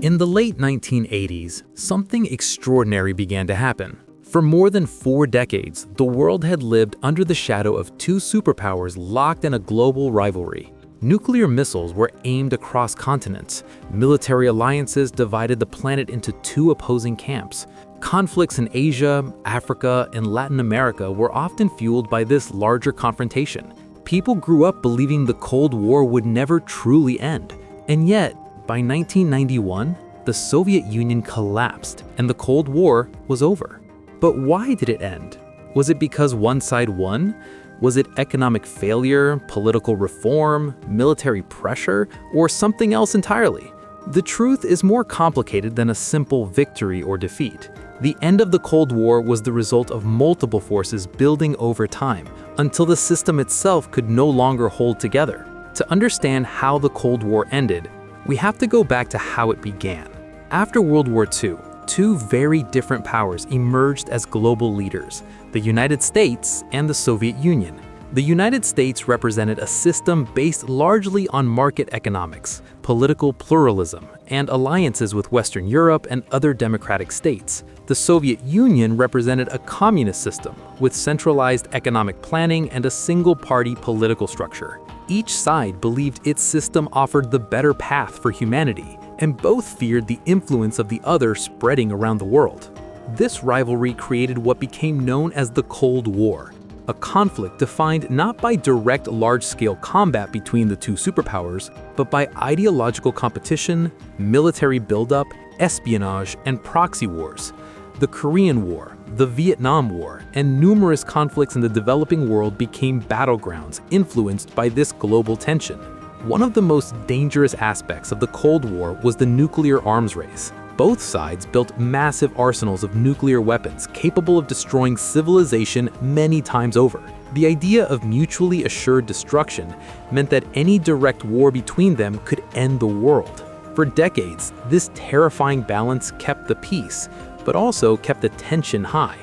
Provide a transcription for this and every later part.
In the late 1980s, something extraordinary began to happen. For more than 4 decades, the world had lived under the shadow of two superpowers locked in a global rivalry. Nuclear missiles were aimed across continents. Military alliances divided the planet into two opposing camps. Conflicts in Asia, Africa, and Latin America were often fueled by this larger confrontation. People grew up believing the Cold War would never truly end. And yet, by 1991, the Soviet Union collapsed and the Cold War was over. But why did it end? Was it because one side won? Was it economic failure, political reform, military pressure, or something else entirely? The truth is more complicated than a simple victory or defeat. The end of the Cold War was the result of multiple forces building over time, until the system itself could no longer hold together. To understand how the Cold War ended, we have to go back to how it began. After World War II, two very different powers emerged as global leaders, the United States and the Soviet Union. The United States represented a system based largely on market economics, political pluralism, and alliances with Western Europe and other democratic states. The Soviet Union represented a communist system with centralized economic planning and a single-party political structure. Each side believed its system offered the better path for humanity, and both feared the influence of the other spreading around the world. This rivalry created what became known as the Cold War, a conflict defined not by direct large-scale combat between the two superpowers, but by ideological competition, military buildup, espionage, and proxy wars. The Korean War, the Vietnam War, and numerous conflicts in the developing world became battlegrounds influenced by this global tension. One of the most dangerous aspects of the Cold War was the nuclear arms race. Both sides built massive arsenals of nuclear weapons capable of destroying civilization many times over. The idea of mutually assured destruction meant that any direct war between them could end the world. For decades, this terrifying balance kept the peace, but also kept the tension high.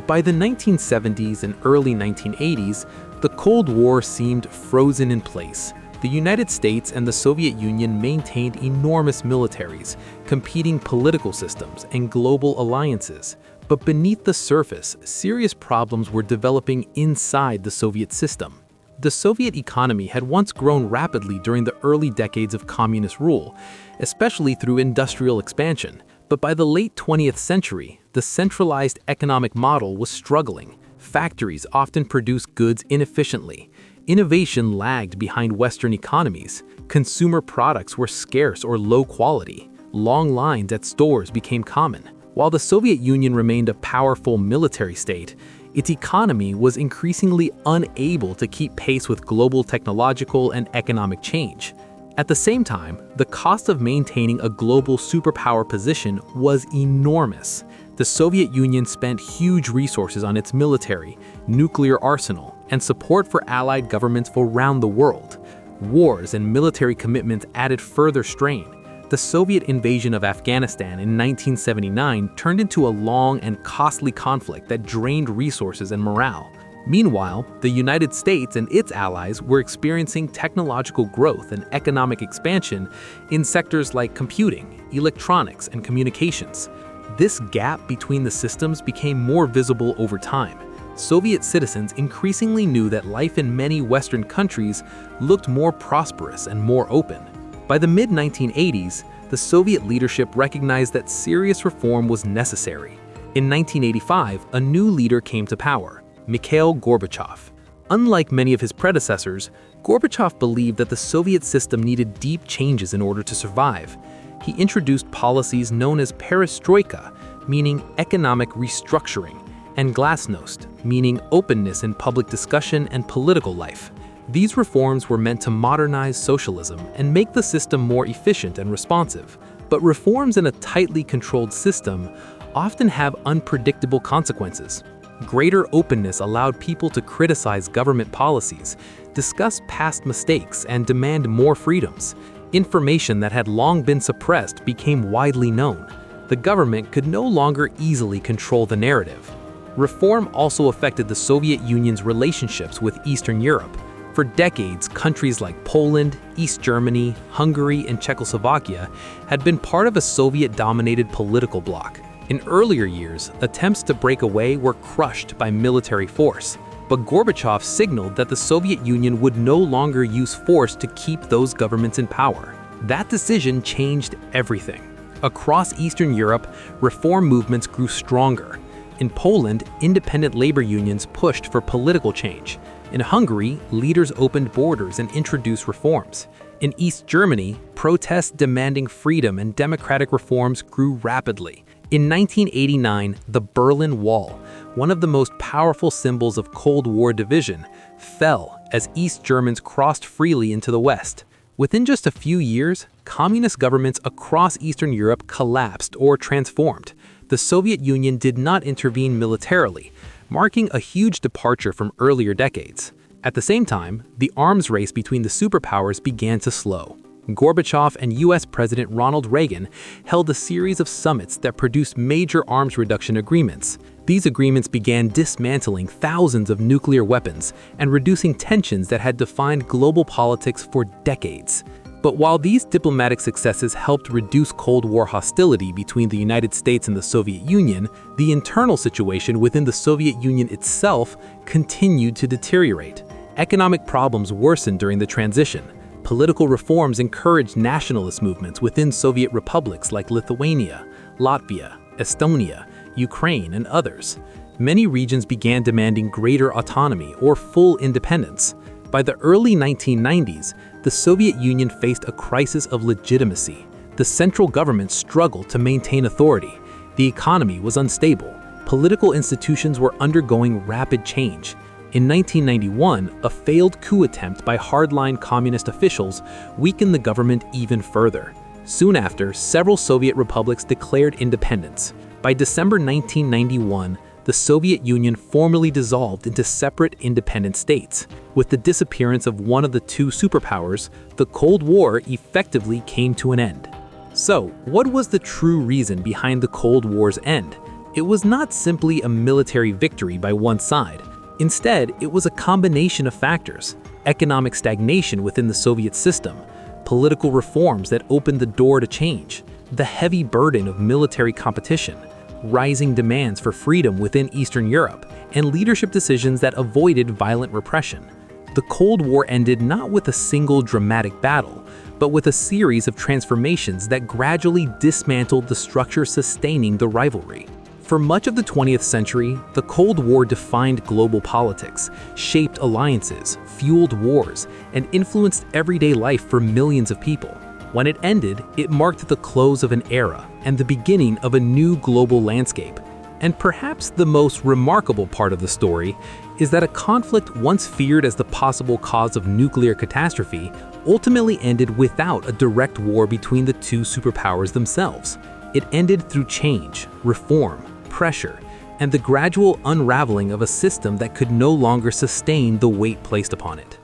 By the 1970s and early 1980s, the Cold War seemed frozen in place. The United States and the Soviet Union maintained enormous militaries, competing political systems, and global alliances. But beneath the surface, serious problems were developing inside the Soviet system. The Soviet economy had once grown rapidly during the early decades of communist rule, especially through industrial expansion. But by the late 20th century, the centralized economic model was struggling. Factories often produced goods inefficiently. Innovation lagged behind Western economies. Consumer products were scarce or low quality. Long lines at stores became common. While the Soviet Union remained a powerful military state, its economy was increasingly unable to keep pace with global technological and economic change. At the same time, the cost of maintaining a global superpower position was enormous. The Soviet Union spent huge resources on its military, nuclear arsenal, and support for allied governments around the world. Wars and military commitments added further strain. The Soviet invasion of Afghanistan in 1979 turned into a long and costly conflict that drained resources and morale. Meanwhile, the United States and its allies were experiencing technological growth and economic expansion in sectors like computing, electronics, and communications. This gap between the systems became more visible over time. Soviet citizens increasingly knew that life in many Western countries looked more prosperous and more open. By the mid-1980s, the Soviet leadership recognized that serious reform was necessary. In 1985, a new leader came to power, Mikhail Gorbachev. Unlike many of his predecessors, Gorbachev believed that the Soviet system needed deep changes in order to survive. He introduced policies known as perestroika, meaning economic restructuring, and glasnost, meaning openness in public discussion and political life. These reforms were meant to modernize socialism and make the system more efficient and responsive. But reforms in a tightly controlled system often have unpredictable consequences. Greater openness allowed people to criticize government policies, discuss past mistakes, and demand more freedoms. Information that had long been suppressed became widely known. The government could no longer easily control the narrative. Reform also affected the Soviet Union's relationships with Eastern Europe. For decades, countries like Poland, East Germany, Hungary, and Czechoslovakia had been part of a Soviet-dominated political bloc. In earlier years, attempts to break away were crushed by military force, but Gorbachev signaled that the Soviet Union would no longer use force to keep those governments in power. That decision changed everything. Across Eastern Europe, reform movements grew stronger. In Poland, independent labor unions pushed for political change. In Hungary, leaders opened borders and introduced reforms. In East Germany, protests demanding freedom and democratic reforms grew rapidly. In 1989, the Berlin Wall, one of the most powerful symbols of Cold War division, fell as East Germans crossed freely into the West. Within just a few years, communist governments across Eastern Europe collapsed or transformed. The Soviet Union did not intervene militarily, marking a huge departure from earlier decades. At the same time, the arms race between the superpowers began to slow. Gorbachev and US President Ronald Reagan held a series of summits that produced major arms reduction agreements. These agreements began dismantling thousands of nuclear weapons and reducing tensions that had defined global politics for decades. But while these diplomatic successes helped reduce Cold War hostility between the United States and the Soviet Union, the internal situation within the Soviet Union itself continued to deteriorate. Economic problems worsened during the transition. Political reforms encouraged nationalist movements within Soviet republics like Lithuania, Latvia, Estonia, Ukraine, and others. Many regions began demanding greater autonomy or full independence. By the early 1990s, the Soviet Union faced a crisis of legitimacy. The central government struggled to maintain authority. The economy was unstable. Political institutions were undergoing rapid change. In 1991, a failed coup attempt by hardline communist officials weakened the government even further. Soon after, several Soviet republics declared independence. By December 1991, the Soviet Union formally dissolved into separate independent states. With the disappearance of one of the two superpowers, the Cold War effectively came to an end. So, what was the true reason behind the Cold War's end? It was not simply a military victory by one side. Instead, it was a combination of factors: economic stagnation within the Soviet system, political reforms that opened the door to change, the heavy burden of military competition, rising demands for freedom within Eastern Europe, and leadership decisions that avoided violent repression. The Cold War ended not with a single dramatic battle, but with a series of transformations that gradually dismantled the structure sustaining the rivalry. For much of the 20th century, the Cold War defined global politics, shaped alliances, fueled wars, and influenced everyday life for millions of people. When it ended, it marked the close of an era and the beginning of a new global landscape. And perhaps the most remarkable part of the story is that a conflict once feared as the possible cause of nuclear catastrophe ultimately ended without a direct war between the two superpowers themselves. It ended through change, reform, pressure, and the gradual unraveling of a system that could no longer sustain the weight placed upon it.